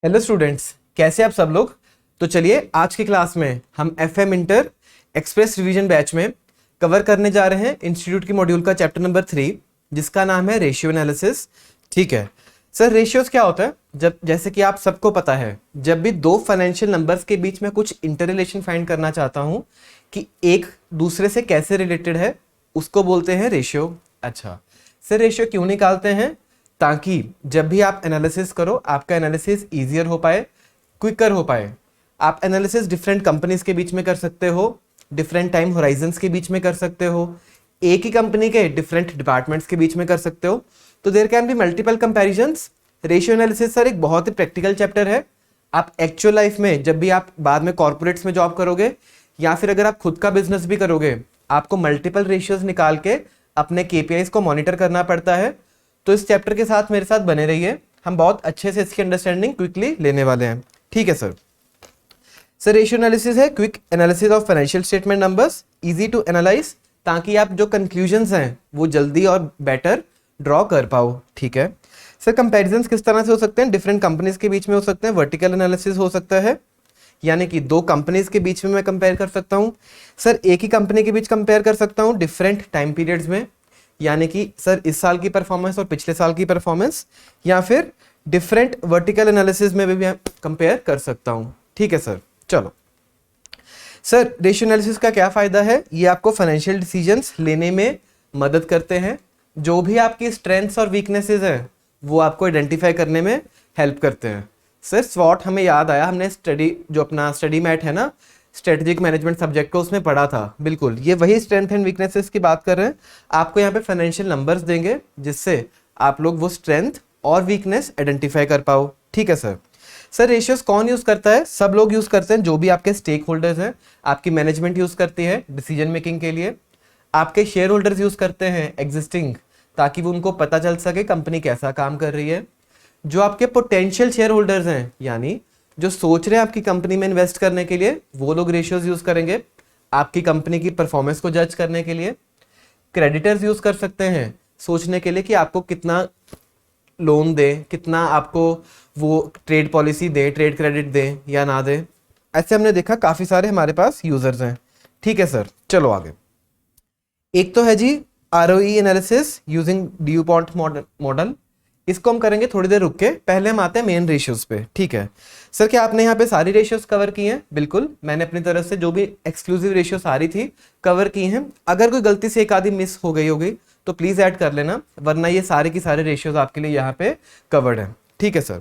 Hello students, कैसे आप सब लोग। तो चलिए आज की क्लास में हम FM inter express revision batch में कवर करने जा रहे हैं इंस्टीट्यूट की मॉड्यूल का चैप्टर नंबर 3 जिसका नाम है रेशियो एनालिसिस। ठीक है सर, रेशियोज क्या होता है? जब जैसे कि आप सबको पता है, जब भी दो फाइनेंशियल नंबर्स के बीच में कुछ इंटर रिलेशन फाइंड करना चाहता हूँ कि एक दूसरे से कैसे रिलेटेड है, उसको बोलते हैं रेशियो। अच्छा सर, रेशियो क्यों निकालते हैं? ताकि जब भी आप एनालिसिस करो आपका एनालिसिस ईजियर हो पाए, क्विकर हो पाए। आप एनालिसिस डिफरेंट कंपनीज के बीच में कर सकते हो, डिफरेंट टाइम होराइजन्स के बीच में कर सकते हो, एक ही कंपनी के डिफरेंट डिपार्टमेंट्स के बीच में कर सकते हो। तो there can be multiple comparisons. Ratio analysis sir एक बहुत ही प्रैक्टिकल चैप्टर है। आप एक्चुअल लाइफ में जब भी आप बाद में कॉर्पोरेट्स में जॉब करोगे या फिर अगर आप खुद का बिजनेस भी करोगे, आपको मल्टीपल रेशियोज निकाल के अपने केपीआईज को मॉनिटर करना पड़ता है। तो इस चैप्टर के साथ मेरे साथ बने रहिए, हम बहुत अच्छे से इसकी अंडरस्टैंडिंग क्विकली लेने वाले हैं। ठीक है सर। सर रेशियो एनालिसिस है quick analysis of financial statement numbers, easy to analyse, ताकि आप जो कंक्लूजन्स हैं वो जल्दी और बेटर ड्रॉ कर पाओ। ठीक है सर। कंपैरिजंस किस तरह से हो सकते हैं? डिफरेंट कंपनीज के बीच में हो सकते हैं। वर्टिकल एनालिसिस हो सकता है, यानी कि दो कंपनीज के बीच में मैं कंपेयर कर सकता हूँ। सर एक ही कंपनी के बीच कंपेयर कर सकता हूँ डिफरेंट टाइम पीरियड्स में, यानी कि सर इस साल की परफॉर्मेंस और पिछले साल की परफॉर्मेंस, या फिर डिफरेंट वर्टिकल एनालिसिस में भी कंपेयर कर सकता हूं। ठीक है सर। चलो सर, रेशियो एनालिसिस का क्या फायदा है? ये आपको फाइनेंशियल डिसीजंस लेने में मदद करते हैं। जो भी आपकी स्ट्रेंथ्स और वीकनेसेस हैं वो आपको आइडेंटिफाई करने में हेल्प करते हैं। सर स्वॉट हमें याद आया, हमने स्टडी जो अपना स्टडी मैट है ना, स्ट्रेटेजिक मैनेजमेंट सब्जेक्ट को, उसमें पढ़ा था। बिल्कुल ये वही स्ट्रेंथ एंड वीकनेसेस की बात कर रहे हैं। आपको यहाँ पे फाइनेंशियल नंबर्स देंगे जिससे आप लोग वो स्ट्रेंथ और वीकनेस आइडेंटिफाई कर पाओ। ठीक है सर। सर रेशियोज कौन यूज करता है? सब लोग यूज करते हैं, जो भी आपके स्टेक होल्डर्स हैं। आपकी मैनेजमेंट यूज करती है डिसीजन मेकिंग के लिए, आपके शेयर होल्डर्स यूज करते हैं एग्जिस्टिंग, ताकि वो उनको पता चल सके कंपनी कैसा काम कर रही है। जो आपके पोटेंशियल शेयर होल्डर्स हैं, यानी जो सोच रहे हैं आपकी कंपनी में इन्वेस्ट करने के लिए, वो लोग रेशियोज यूज करेंगे आपकी कंपनी की परफॉर्मेंस को जज करने के लिए। क्रेडिटर्स यूज कर सकते हैं सोचने के लिए कि आपको कितना लोन दे, कितना आपको वो ट्रेड पॉलिसी दे, ट्रेड क्रेडिट दे या ना दे। ऐसे हमने देखा काफी सारे हमारे पास यूजर्स हैं। ठीक है सर। चलो आगे। एक तो है जी ROE analysis using DuPont model. इसको हम करेंगे थोड़ी देर रुक के। पहले हम आते हैं मेन रेशियोज पे। ठीक है सर, क्या आपने यहाँ पे सारी रेशियोज कवर की हैं? बिल्कुल, मैंने अपनी तरफ से जो भी एक्सक्लूसिव रेशियो सारी थी कवर की हैं। अगर कोई गलती से एक आधी मिस हो गई होगी तो प्लीज ऐड कर लेना, वरना ये सारे की सारे रेशियोज आपके लिए यहाँ पे कवर्ड है। ठीक है सर।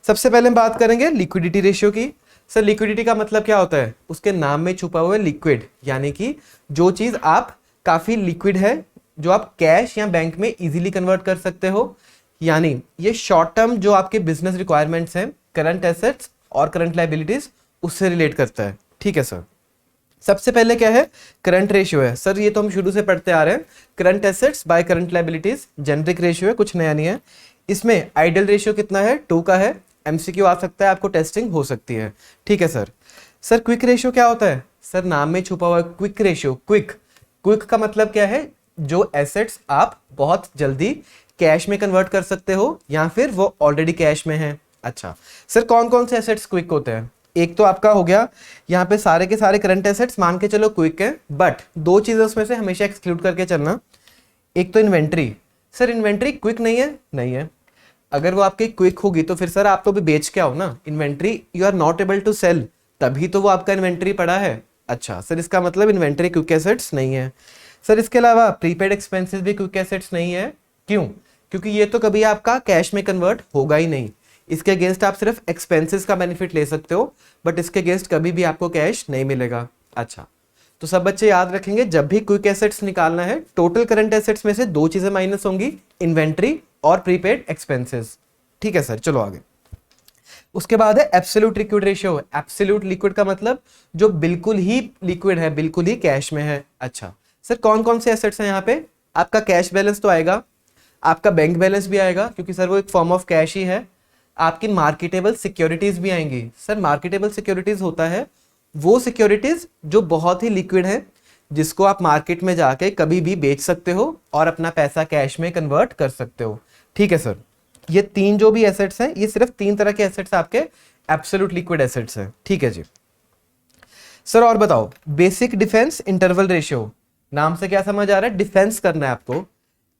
सबसे पहले हम बात करेंगे लिक्विडिटी रेशियो की। सर लिक्विडिटी का मतलब क्या होता है? उसके नाम में छुपा हुआ है लिक्विड, यानी कि जो चीज आप काफी लिक्विड है, जो आप कैश या बैंक में इजीली कन्वर्ट कर सकते हो। यानी ये शॉर्ट टर्म जो आपके बिजनेस रिक्वायरमेंट्स हैं, करंट एसेट्स और करंट लायबिलिटीज, उससे रिलेट करता है। ठीक है सर। सबसे पहले क्या है? करंट रेशियो है। सर ये तो हम शुरू से पढ़ते आ रहे हैं, current assets by current liabilities, generic ratio है, कुछ नया नहीं है। इसमें आइडियल रेशियो कितना है? 2 का है। एमसीक्यू आ सकता है, आपको टेस्टिंग हो सकती है। ठीक है सर। सर क्विक रेशियो क्या होता है? सर नाम में छुपा हुआ क्विक रेशियो। क्विक, क्विक का मतलब क्या है? जो एसेट्स आप बहुत जल्दी कैश में कन्वर्ट कर सकते हो या फिर वो ऑलरेडी कैश में है। अच्छा सर, कौन कौन से एसेट्स क्विक होते हैं? एक तो आपका हो गया यहाँ पे सारे के सारे करंट एसेट्स मान के चलो क्विक है, बट दो चीजें उसमें से हमेशा एक्सक्लूड करके चलना। एक तो इन्वेंट्री। सर इन्वेंट्री क्विक नहीं है? नहीं है। अगर वो आपकी क्विक होगी तो फिर सर आप तो भी बेच के आओ ना। Inventory you are not able to sell, तभी तो वो आपका इन्वेंट्री पड़ा है। अच्छा सर, इसका मतलब इन्वेंट्री क्विक एसेट्स नहीं है। सर इसके अलावा प्रीपेड एक्सपेंसेस भी क्विक एसेट्स नहीं है। क्यों? क्योंकि ये तो कभी आपका कैश में कन्वर्ट होगा ही नहीं। इसके अगेंस्ट आप सिर्फ एक्सपेंसेस का बेनिफिट ले सकते हो, बट इसके अगेंस्ट कभी भी आपको कैश नहीं मिलेगा। अच्छा, तो सब बच्चे याद रखेंगे, जब भी क्विक एसेट्स निकालना है, टोटल करंट एसेट्स में से दो चीजें माइनस होंगी, इन्वेंट्री और प्रीपेड एक्सपेंसेस। ठीक है सर। चलो आगे। उसके बाद है absolute liquid ratio. Absolute liquid का मतलब जो बिल्कुल ही लिक्विड है, बिल्कुल ही कैश में है। अच्छा सर, कौन कौन से एसेट्स हैं यहाँ पे? आपका कैश बैलेंस तो आएगा, आपका बैंक बैलेंस भी आएगा क्योंकि सर वो एक फॉर्म ऑफ कैश ही है। आपकी मार्केटेबल सिक्योरिटीज भी आएंगी। सर मार्केटेबल सिक्योरिटीज होता है वो सिक्योरिटीज जो बहुत ही लिक्विड है, जिसको आप मार्केट में जाके कभी भी बेच सकते हो और अपना पैसा कैश में कन्वर्ट कर सकते हो। ठीक है सर। ये तीन जो भी एसेट्स हैं, ये सिर्फ तीन तरह के एसेट्स आपके एब्सोल्यूट लिक्विड एसेट्स हैं। ठीक है जी सर, और बताओ बेसिक डिफेंस इंटरवल रेशियो, नाम से क्या समझ आ रहा है? डिफेंस करना है आपको।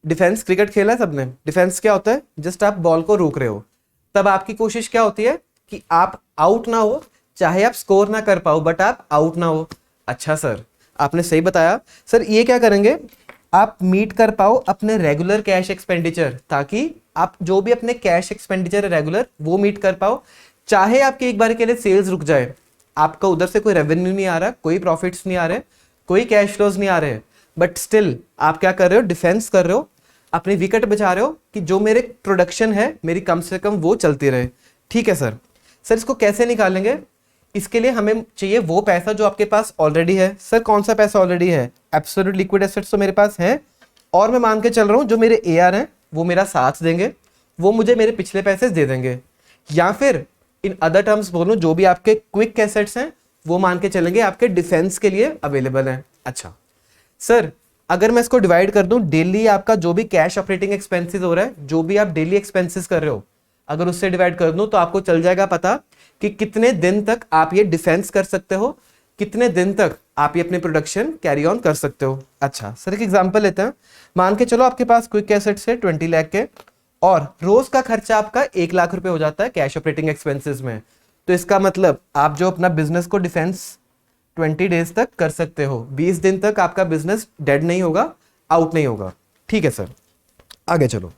डिफेंस क्रिकेट खेला है सबने? डिफेंस क्या होता है? जस्ट आप बॉल को रोक रहे हो, तब आपकी कोशिश क्या होती है कि आप आउट ना हो, चाहे आप स्कोर ना कर पाओ बट आप आउट ना हो। अच्छा सर, आपने सही बताया। सर ये क्या करेंगे, आप मीट कर पाओ अपने रेगुलर कैश एक्सपेंडिचर, ताकि आप जो भी अपने कैश एक्सपेंडिचर है रेगुलर वो मीट कर पाओ। चाहे आपके एक बार के लिए सेल्स रुक जाए, आपका उधर से कोई रेवेन्यू नहीं आ रहा, कोई प्रॉफिट्स नहीं आ रहे, कोई कैश फ्लोज नहीं आ रहे, बट स्टिल आप क्या कर रहे हो? डिफेंस कर रहे हो, अपनी विकेट बचा रहे हो कि जो मेरे प्रोडक्शन है मेरी कम से कम वो चलती रहे। ठीक है सर। सर इसको कैसे निकालेंगे? इसके लिए हमें चाहिए वो पैसा जो आपके पास ऑलरेडी है। सर कौन सा पैसा ऑलरेडी है? एब्सोल्यूट लिक्विड एसेट्स तो मेरे पास है, और मैं मान के चल रहा हूं जो मेरे एआर हैं वो मेरा साथ देंगे, वो मुझे मेरे पिछले पैसे दे देंगे। या फिर इन अदर टर्म्स बोलूं, जो भी आपके क्विक एसेट्स हैं वो मान के चलेंगे आपके डिफेंस के लिए अवेलेबल हैं। अच्छा सर, अगर मैं इसको डिवाइड कर दूं, डेली आपका जो भी कैश ऑपरेटिंग एक्सपेंसेस हो रहा है, जो भी आप डेली एक्सपेंसेस कर रहे हो, अगर उससे डिवाइड कर दूं तो आपको चल जाएगा पता कि कितने दिन तक आप ये डिफेंस कर सकते हो, कितने दिन तक आप ये अपने प्रोडक्शन कैरी ऑन कर सकते हो। अच्छा सर, एक एग्जांपल लेते हैं। मान के चलो आपके पास क्विक एसेट्स है 20 लाख के, और रोज का खर्चा आपका 1 लाख रुपए हो जाता है कैश ऑपरेटिंग एक्सपेंसेस में। तो इसका मतलब आप जो अपना बिजनेस को डिफेंस 20 डेज तक कर सकते हो, 20 दिन तक आपका बिजनेस डेड नहीं होगा, आउट नहीं होगा। ठीक है सर, आगे चलो।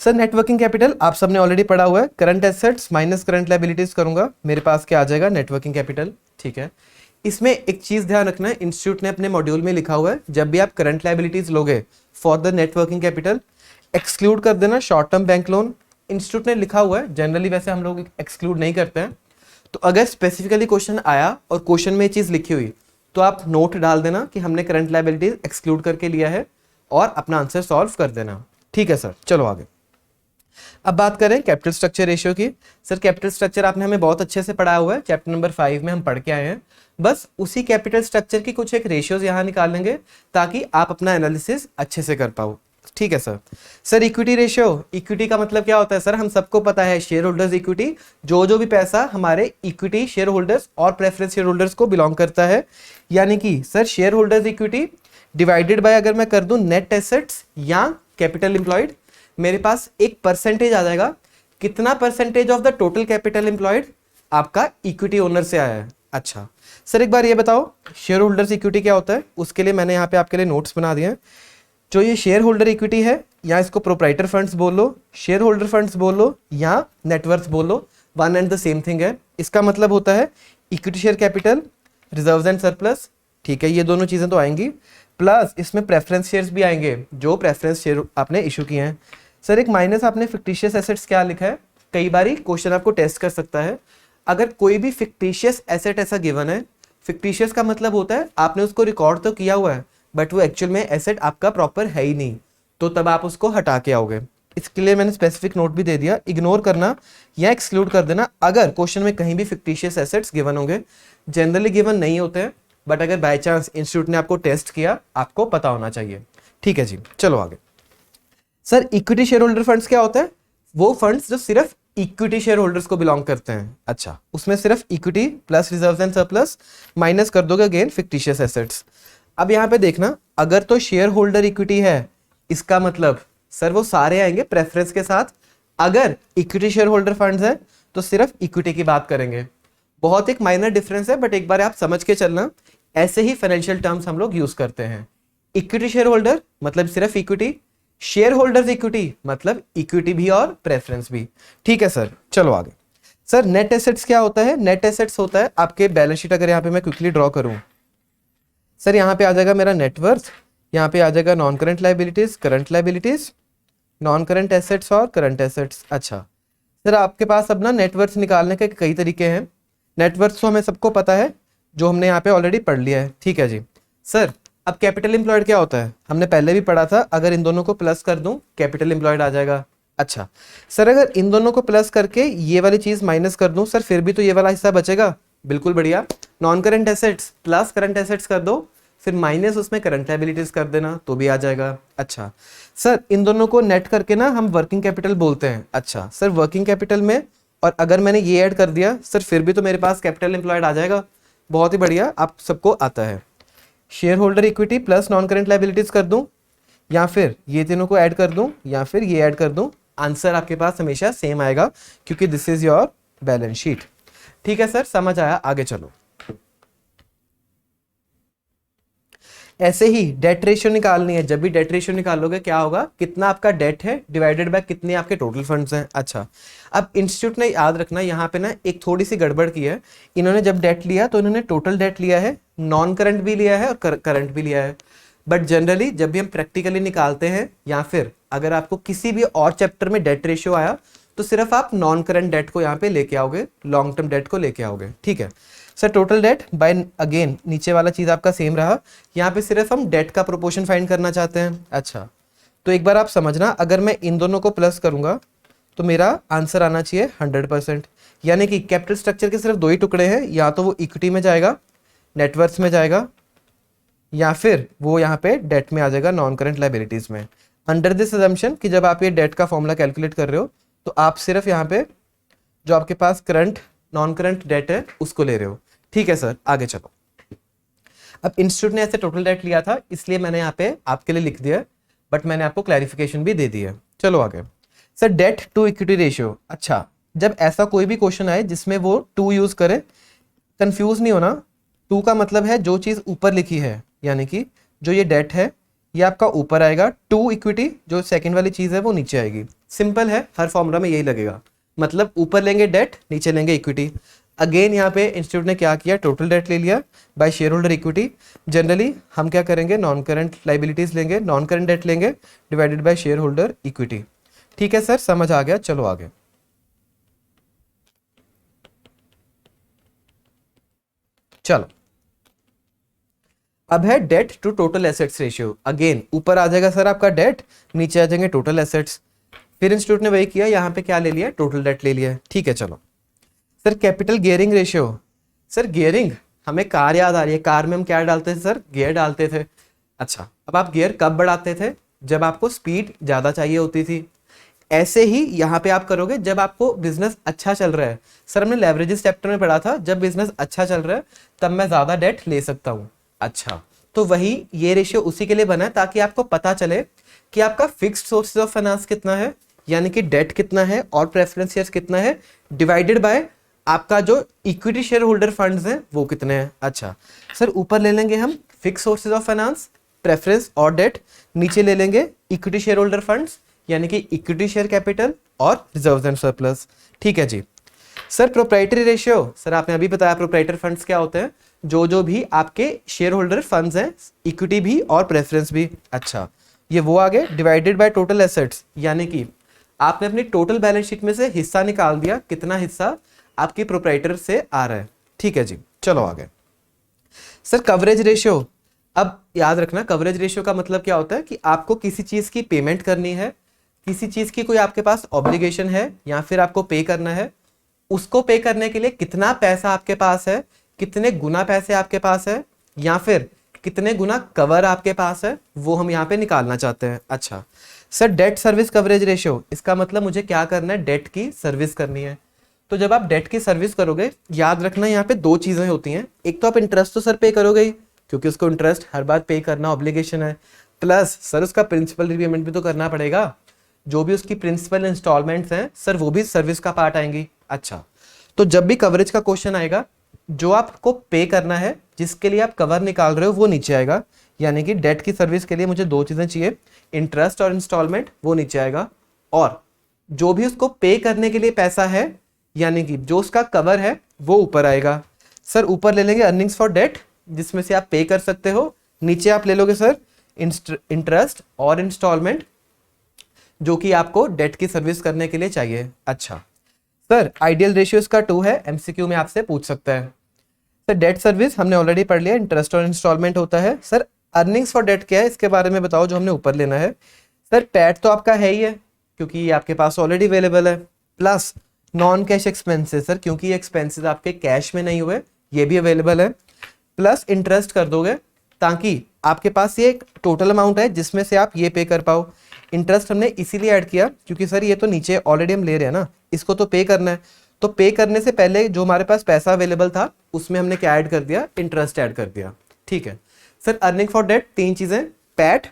सर नेटवर्किंग कैपिटल आप सबने ऑलरेडी पढ़ा हुआ है, current assets minus current liabilities करूंगा, मेरे पास क्या आ जाएगा? Networking capital. ठीक है, इसमें एक चीज ध्यान रखना है, इंस्टीट्यूट ने अपने मॉड्यूल में लिखा हुआ है जब भी आप करंट लायबिलिटीज लोगे for the networking capital, exclude कर देना short term bank loan. Institute ने लिखा हुआ है, जनरली वैसे हम लोग एक्सक्लूड नहीं करते हैं। तो अगर स्पेसिफिकली क्वेश्चन आया और क्वेश्चन में ये चीज लिखी हुई तो आप नोट डाल देना कि हमने करंट लायबिलिटीज एक्सक्लूड करके लिया है, और अपना आंसर सॉल्व कर देना। ठीक है सर, चलो आगे। अब बात करें कैपिटल स्ट्रक्चर रेशियो की। सर कैपिटल स्ट्रक्चर आपने हमें बहुत अच्छे से पढ़ाया हुआ है, चैप्टर नंबर 5 में हम पढ़ के आए हैं। बस उसी कैपिटल स्ट्रक्चर की कुछ एक रेशियोज यहाँ निकाल लेंगे ताकि आप अपना एनालिसिस अच्छे से कर पाओ। ठीक है sir. Sir equity ratio, equity का मतलब क्या होता है? सर हम सबको पता है शेयर होल्डर्स इक्विटी, जो भी पैसा हमारे इक्विटी शेयर होल्डर्स और प्रेफरेंस शेयर होल्डर्स को बिलोंग करता है। यानी कि sir share holders equity divided by, अगर मैं कर दूं नेट एसेट्स या कैपिटल एम्प्लॉयड, मेरे पास एक परसेंटेज आ जाएगा। कितना percentage of the total capital employed आपका इक्विटी ओनर से आया है। अच्छा सर, एक बार ये बताओ शेयर होल्डर्स इक्विटी क्या होता है? उसके लिए मैंने यहाँ पे आपके लिए नोट्स बना दिए हैं। जो ये शेयर होल्डर इक्विटी है, या इसको प्रोप्राइटर फंड्स बोल लो, शेयर होल्डर फंड्स बोल लो, या नेटवर्थ बोल लो, one and the same thing है। इसका मतलब होता है equity share capital, reserves and surplus. ठीक है, ये दोनों चीजें तो आएंगी, प्लस इसमें प्रेफरेंस शेयर्स भी आएंगे, जो प्रेफरेंस शेयर आपने इशू किए हैं। सर एक माइनस आपने फिक्टिशियस एसेट्स क्या लिखा है? कई बार क्वेश्चन आपको टेस्ट कर सकता है। अगर कोई भी फिक्टिशियस एसेट ऐसा गिवन है, फिक्टिशियस का मतलब होता है आपने उसको रिकॉर्ड तो किया हुआ है बट वो एक्चुअल में एसेट आपका प्रॉपर है ही नहीं, तो तब आप उसको हटा के आओगे। इसके लिए मैंने स्पेसिफिक नोट भी दे दिया, इग्नोर करना या एक्सक्लूड कर देना अगर क्वेश्चन में कहीं भी फिक्टिशियस एसेट्स गिवन होंगे। जनरली गिवन नहीं होते हैं, बट अगर बाय चांस इंस्टीट्यूट ने आपको टेस्ट किया, आपको पता होना चाहिए। ठीक है जी, चलो आगे। Sir equity share holder funds क्या होता है? वो फंड्स जो सिर्फ इक्विटी शेयर होल्डर्स को बिलोंग करते हैं। अच्छा, उसमें सिर्फ equity plus reserves and surplus minus कर दोगे अगेन फिक्टिशियस एसेट्स। अब यहाँ पे देखना, अगर तो शेयर होल्डर इक्विटी है, इसका मतलब सर वो सारे आएंगे प्रेफरेंस के साथ। अगर इक्विटी शेयर होल्डर फंड्स है तो सिर्फ इक्विटी की बात करेंगे। बहुत एक माइनर डिफरेंस है, बट एक बार आप समझ के चलना, ऐसे ही फाइनेंशियल टर्म्स हम लोग यूज करते हैं। इक्विटी शेयर होल्डर मतलब सिर्फ इक्विटी, शेयर होल्डर्स इक्विटी मतलब इक्विटी भी और प्रेफरेंस भी। ठीक है सर, चलो आगे। सर नेट एसेट्स क्या होता है? नेट एसेट्स होता है आपके बैलेंस शीट, अगर यहाँ पे मैं क्विकली ड्रॉ करूं, सर यहाँ पे आ जाएगा मेरा नेटवर्थ, यहाँ पे आ जाएगा non current liabilities, current liabilities, non current assets और करंट एसेट्स। अच्छा सर, आपके पास अब ना नेटवर्थ निकालने के कई तरीके हैं। नेटवर्थ तो हमें सबको पता है, जो हमने यहाँ पे ऑलरेडी पढ़ लिया है। ठीक है जी। सर अब कैपिटल एम्प्लॉयड क्या होता है? हमने पहले भी पढ़ा था, अगर इन दोनों को प्लस कर दूं कैपिटल एम्प्लॉयड आ जाएगा। अच्छा सर, अगर इन दोनों को प्लस करके ये वाली चीज माइनस कर दूं, सर फिर भी तो ये वाला हिस्सा बचेगा। बिल्कुल बढ़िया। Non current assets plus current assets कर दो, फिर माइनस उसमें करंट लायबिलिटीज कर देना तो भी आ जाएगा। अच्छा सर, इन दोनों को नेट करके ना हम वर्किंग कैपिटल बोलते हैं। अच्छा सर, वर्किंग कैपिटल में और अगर मैंने ये ऐड कर दिया सर, फिर भी तो मेरे पास कैपिटल एम्प्लॉयड आ जाएगा। बहुत ही बढ़िया, आप सबको आता है। Share holder equity plus non current liabilities कर दूं, या फिर ये तीनों को ऐड कर दूं, या फिर ये ऐड कर दूं, आंसर आपके पास हमेशा सेम आएगा क्योंकि this is your balance sheet. ठीक है सर, समझ आया, आगे चलो। ऐसे ही डेट रेशियो निकालनी है। जब भी डेट रेशियो निकालोगे क्या होगा, कितना आपका डेट है डिवाइडेड बाय कितने आपके टोटल फंड्स हैं। अच्छा, अब इंस्टीट्यूट ने याद रखना यहाँ पे ना एक थोड़ी सी गड़बड़ की है। इन्होंने जब डेट लिया तो इन्होंने टोटल डेट लिया है, नॉन करंट भी लिया है और करंट भी लिया है। बट जनरली जब भी हम प्रैक्टिकली निकालते हैं या फिर अगर आपको किसी भी और चैप्टर में डेट रेशियो आया तो सिर्फ आप नॉन करंट डेट को यहाँ पे लेके आओगे, लॉन्ग टर्म डेट को लेके आओगे। ठीक है sir, total debt by again नीचे वाला चीज आपका सेम रहा, यहाँ पे सिर्फ हम डेट का प्रोपोर्शन फाइंड करना चाहते हैं। अच्छा, तो एक बार आप समझना, अगर मैं इन दोनों को प्लस करूंगा तो मेरा आंसर आना चाहिए 100%। यानी कि कैपिटल स्ट्रक्चर के सिर्फ दो ही टुकड़े हैं, या तो वो इक्विटी में जाएगा, नेटवर्थ में जाएगा, या फिर वो यहाँ पे डेट में आ जाएगा, नॉन करंट लायबिलिटीज में। अंडर दिस अजम्पशन कि जब आप ये डेट का फॉर्मूला कैलकुलेट कर रहे हो तो आप सिर्फ यहाँ पे जो आपके पास करंट नॉन करंट डेट है उसको ले रहे हो। ठीक है सर, आगे चलो। अब इंस्टीट्यूट ने ऐसे टोटल डेट लिया था इसलिए मैंने यहाँ पे आपके लिए लिख दिया, बट मैंने आपको क्लैरिफिकेशन भी दे दी है। चलो आगे। Sir, debt to equity ratio. अच्छा, जब ऐसा कोई भी क्वेश्चन आए जिसमें वो टू यूज करे, कंफ्यूज नहीं होना। टू का मतलब है जो चीज ऊपर लिखी है, यानी कि जो ये डेट है ये आपका ऊपर आएगा, टू इक्विटी जो सेकंड वाली चीज है वो नीचे आएगी। सिंपल है, हर फॉर्मूला में यही लगेगा, मतलब ऊपर लेंगे डेट, नीचे लेंगे इक्विटी। अगेन यहाँ पे इंस्टीट्यूट ने क्या किया, टोटल डेट ले लिया by shareholder equity. Generally हम क्या करेंगे, नॉन करंट लायबिलिटीज लेंगे, नॉन करंट डेट लेंगे divided by shareholder equity. ठीक है सर, समझ आ गया, चलो आगे। चलो, अब है debt to total assets ratio. Again ऊपर आ जाएगा सर आपका डेट, नीचे आ जाएंगे टोटल एसेट्स। फिर इंस्टीट्यूट ने वही किया, यहाँ पे क्या ले लिया, टोटल डेट ले लिया। ठीक है चलो sir, capital gearing ratio. Sir gearing, हमें कार याद आ रही है, कार में हम क्या डालते थे सर, गियर डालते थे। अच्छा, अब आप गियर कब बढ़ाते थे, जब आपको स्पीड ज्यादा चाहिए होती थी। ऐसे ही यहाँ पे आप करोगे जब आपको बिजनेस अच्छा चल रहा है। सर हमने लेवरेजेस चैप्टर में पढ़ा था, जब बिजनेस अच्छा चल रहा है तब मैं ज्यादा डेट ले सकता हूँ। अच्छा, तो वही ये रेशियो उसी के लिए बना है ताकि आपको पता चले कि आपका फिक्स्ड सोर्सेज ऑफ फाइनेंस कितना है, यानी कि डेट कितना है और प्रेफरेंस शेयर्स कितना है, डिवाइडेड बाय आपका जो इक्विटी शेयर होल्डर फंड्स हैं वो कितने हैं। अच्छा सर, ऊपर ले लेंगे हम fix sources of finance, preference और डेट, नीचे ले लेंगे इक्विटी शेयर होल्डर फंड्स यानी कि इक्विटी शेयर कैपिटल और रिजर्व्स एंड सरप्लस। ठीक है जी सर, प्रोप्राइटरी रेशियो। सर आपने अभी बताया प्रोप्राइटर फंड्स क्या होते हैं, जो भी आपके शेयर होल्डर फंड्स हैं, इक्विटी भी और प्रेफरेंस भी। अच्छा, ये वो आ गए डिवाइडेड बाय टोटल एसेट्स, यानी कि आपने अपनी टोटल बैलेंस शीट में से हिस्सा निकाल दिया, कितना हिस्सा आपके प्रोप्राइटर से आ रहा है। ठीक है जी, चलो आगे। Sir coverage ratio. अब याद रखना, कवरेज रेशियो का मतलब क्या होता है कि आपको किसी चीज की पेमेंट करनी है, किसी चीज की कोई आपके पास ऑब्लिगेशन है या फिर आपको पे करना है, उसको पे करने के लिए कितना पैसा आपके पास है, कितने गुना पैसे आपके पास है, या फिर कितने गुना कवर आपके पास है, वो हम यहाँ पे निकालना चाहते हैं। अच्छा sir, debt service coverage ratio, इसका मतलब मुझे क्या करना है, डेट की सर्विस करनी है। तो जब आप डेट की सर्विस करोगे, याद रखना यहाँ पे दो चीजें होती हैं। एक तो आप इंटरेस्ट तो सर पे करोगे ही, क्योंकि उसको इंटरेस्ट हर बार पे करना ऑब्लिगेशन है, प्लस सर उसका प्रिंसिपल रिपेमेंट भी तो करना पड़ेगा। जो भी उसकी प्रिंसिपल इंस्टॉलमेंट्स हैं सर वो भी सर्विस का पार्ट आएंगी। अच्छा, तो जब भी कवरेज का क्वेश्चन आएगा, जो आपको पे करना है, जिसके लिए आप कवर निकाल रहे हो, वो नीचे आएगा। यानी कि डेट की सर्विस के लिए मुझे दो चीजें चाहिए, इंटरेस्ट और इंस्टॉलमेंट, वो नीचे आएगा। और जो भी उसको पे करने के लिए पैसा है, यानी कि जो उसका कवर है, वो ऊपर आएगा। सर ऊपर ले लेंगे अर्निंग्स फॉर डेट, जिसमें से आप पे कर सकते हो। नीचे आप ले लोगे सर इंटरेस्ट और इंस्टॉलमेंट, जो कि आपको डेट की सर्विस करने के लिए चाहिए। अच्छा सर, आइडियल रेशियो इसका 2 है, एमसीक्यू में आपसे पूछ सकता है। सर डेट सर्विस हमने ऑलरेडी पढ़ लिया, इंटरेस्ट और इंस्टॉलमेंट होता है। सर अर्निंग्स फॉर डेट क्या है, इसके बारे में बताओ, जो हमने ऊपर लेना है। सर पैट तो आपका है ही है, क्योंकि ये आपके पास ऑलरेडी अवेलेबल है, plus non cash expenses sir, क्योंकि ये एक्सपेंसेस आपके कैश में नहीं हुए, ये भी अवेलेबल है, प्लस इंटरेस्ट कर दोगे ताकि आपके पास ये एक टोटल अमाउंट है जिसमें से आप ये पे कर पाओ। इंटरेस्ट हमने इसीलिए ऐड किया क्योंकि सर ये तो नीचे ऑलरेडी हम ले रहे हैं ना, इसको तो पे करना है, तो पे करने से पहले जो हमारे पास पैसा अवेलेबल था उसमें हमने क्या ऐड कर दिया, इंटरेस्ट ऐड कर दिया। ठीक है सर, अर्निंग फॉर डेट 3 चीजें, पैट,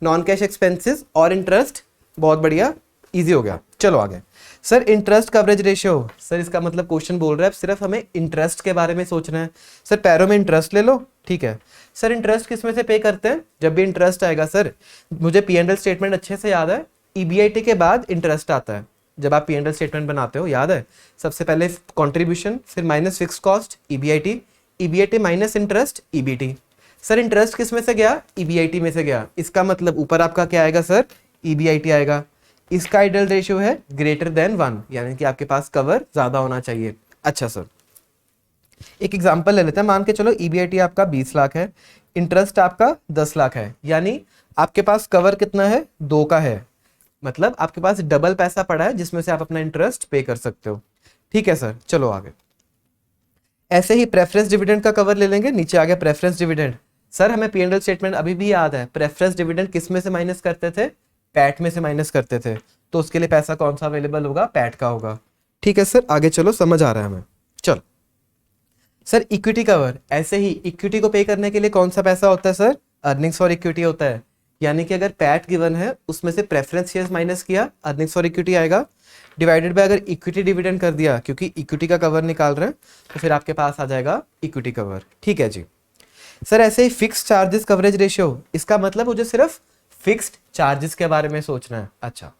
नॉन कैश एक्सपेंसेस और इंटरेस्ट। बहुत बढ़िया, इजी हो गया। चलो आगे। Sir interest coverage ratio, sir इसका मतलब क्वेश्चन बोल रहा है सिर्फ हमें इंटरेस्ट के बारे में सोचना है। सर पैरों में इंटरेस्ट ले लो, ठीक है। सर इंटरेस्ट किस में से पे करते हैं, जब भी इंटरेस्ट आएगा सर, मुझे P&L स्टेटमेंट अच्छे से याद है, EBIT के बाद इंटरेस्ट आता है। जब आप P&L स्टेटमेंट बनाते हो याद है, सबसे पहले कॉन्ट्रीब्यूशन, फिर minus fix cost EBIT, EBIT minus interest EBT। Sir interest किस में से गया, EBIT में से गया, इसका मतलब ऊपर आपका क्या आएगा सर, EBIT आएगा। इसका आइडल रेशियो है ग्रेटर देन 1, यानी कि आपके पास कवर ज्यादा होना चाहिए। अच्छा सर, एक एग्जांपल ले लेते हैं। मान के चलो EBIT आपका 20 लाख है, इंटरेस्ट आपका 10 लाख है, यानी आपके पास कवर कितना है, 2 का है। मतलब आपके पास डबल पैसा पड़ा है जिसमें से आप अपना इंटरेस्ट पे कर सकते हो। ठीक है सर, चलो आगे। ऐसे ही प्रेफरेंस डिविडेंड का कवर ले लेंगे। नीचे आ गया प्रेफरेंस डिविडेंड। सर हमें P&L स्टेटमेंट अभी भी याद है, प्रेफरेंस डिविडेंड किस में से माइनस करते थे, पैट में से माइनस करते थे, तो उसके लिए पैसा कौन सा अवेलेबल होगा, पैट का होगा। ठीक है सर, आगे चलो, समझ आ रहा है हमें। चलो सर इक्विटी कवर, ऐसे ही इक्विटी को पे करने के लिए कौन सा पैसा होता है सर, अर्निंग्स फॉर इक्विटी होता है। यानी कि अगर पैट गिवन है उसमें से प्रेफरेंस शेयर्स माइनस किया, अर्निंग्स फॉर इक्विटी आएगा, डिवाइडेड बाय अगर इक्विटी डिविडेंड कर दिया, क्योंकि इक्विटी का कवर निकाल रहे हैं, तो फिर आपके पास आ जाएगा इक्विटी कवर। ठीक है जी। सर ऐसे ही फिक्स चार्जेस कवरेज रेशियो, इसका मतलब मुझे सिर्फ फिक्स्ड चार्जेस के बारे में सोचना है। अच्छा,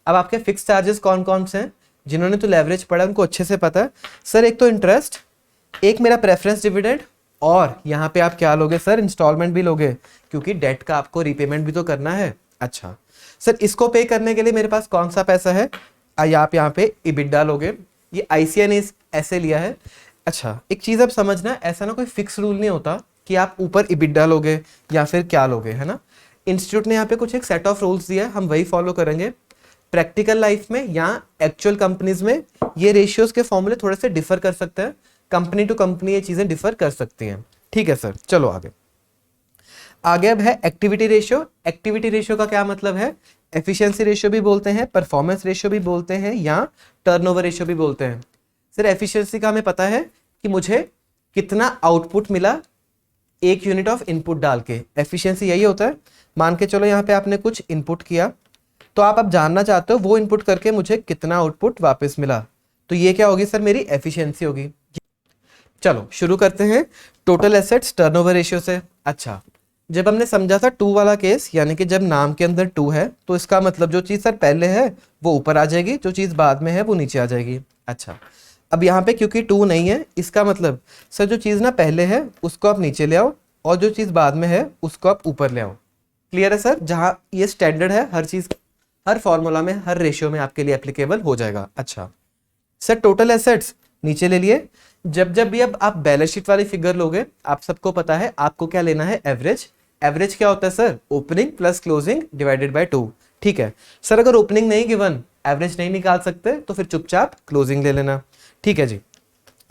अब आपके फिक्स चार्जेस कौन कौन से हैं, जिन्होंने तो लेवरेज पढ़ा उनको अच्छे से पता है। सर एक तो इंटरेस्ट, एक मेरा प्रेफरेंस डिविडेंड, और यहाँ पे आप क्या लोगे सर, इंस्टॉलमेंट भी लोगे, क्योंकि डेट का आपको रीपेमेंट भी तो करना है। अच्छा सर, इसको पे करने के लिए मेरे पास कौन सा पैसा है, आप यहाँ पे EBITDA लोगे, ये ICA ने ऐसे लिया है। अच्छा एक चीज अब समझना, ऐसा ना कोई फिक्स रूल नहीं होता कि आप ऊपर EBITDA लोगे या फिर क्या लोगे, है ना। इंस्टीट्यूट ने यहाँ पे कुछ एक सेट ऑफ रूल्स दिया है, हम वही फॉलो करेंगे। प्रैक्टिकल लाइफ में या एक्चुअल कंपनीज में ये रेशियोज के फॉर्मूले थोड़े से डिफर कर सकते हैं, कंपनी टू कंपनी ये चीजें डिफर कर सकती हैं। ठीक है सर, चलो आगे। आगे अब है एक्टिविटी रेशियो। एक्टिविटी रेशियो का क्या मतलब है, एफिशिएंसी रेशियो भी बोलते हैं, परफॉर्मेंस रेशियो भी बोलते हैं, या टर्नओवर रेशियो भी बोलते हैं। सर एफिशिएंसी का हमें पता है कि मुझे कितना आउटपुट मिला एक यूनिट ऑफ इनपुट डाल के, एफिशिएंसी यही होता है। मान के चलो यहाँ पे आपने कुछ इनपुट किया, तो आप अब जानना चाहते हो वो इनपुट करके मुझे कितना आउटपुट वापस मिला, तो ये क्या होगी सर, मेरी एफिशिएंसी होगी। चलो शुरू करते हैं टोटल एसेट्स टर्नओवर रेशियो से। अच्छा, जब हमने समझा था 2 वाला केस, यानी कि जब नाम के अंदर 2 है तो इसका मतलब जो चीज सर पहले है वो ऊपर आ जाएगी, जो चीज बाद में है वो नीचे आ जाएगी। अच्छा, अब यहाँ पे क्योंकि 2 नहीं है, इसका मतलब सर जो चीज ना पहले है उसको आप नीचे ले आओ, और जो चीज बाद में है उसको आप ऊपर ले आओ। क्लियर है सर, जहाँ ये स्टैंडर्ड है, हर चीज हर फॉर्मूला में हर रेशियो में आपके लिए एप्लीकेबल हो जाएगा। अच्छा सर, टोटल एसेट्स नीचे ले लिए। जब जब भी अब आप बैलेंस शीट वाली फिगर लोगे, आप सबको पता है आपको क्या लेना है, एवरेज। एवरेज क्या होता है sir, opening plus closing divided by 2। ठीक है सर, अगर ओपनिंग नहीं गिवन, एवरेज नहीं निकाल सकते, तो फिर चुपचाप क्लोजिंग ले लेना। ठीक है जी।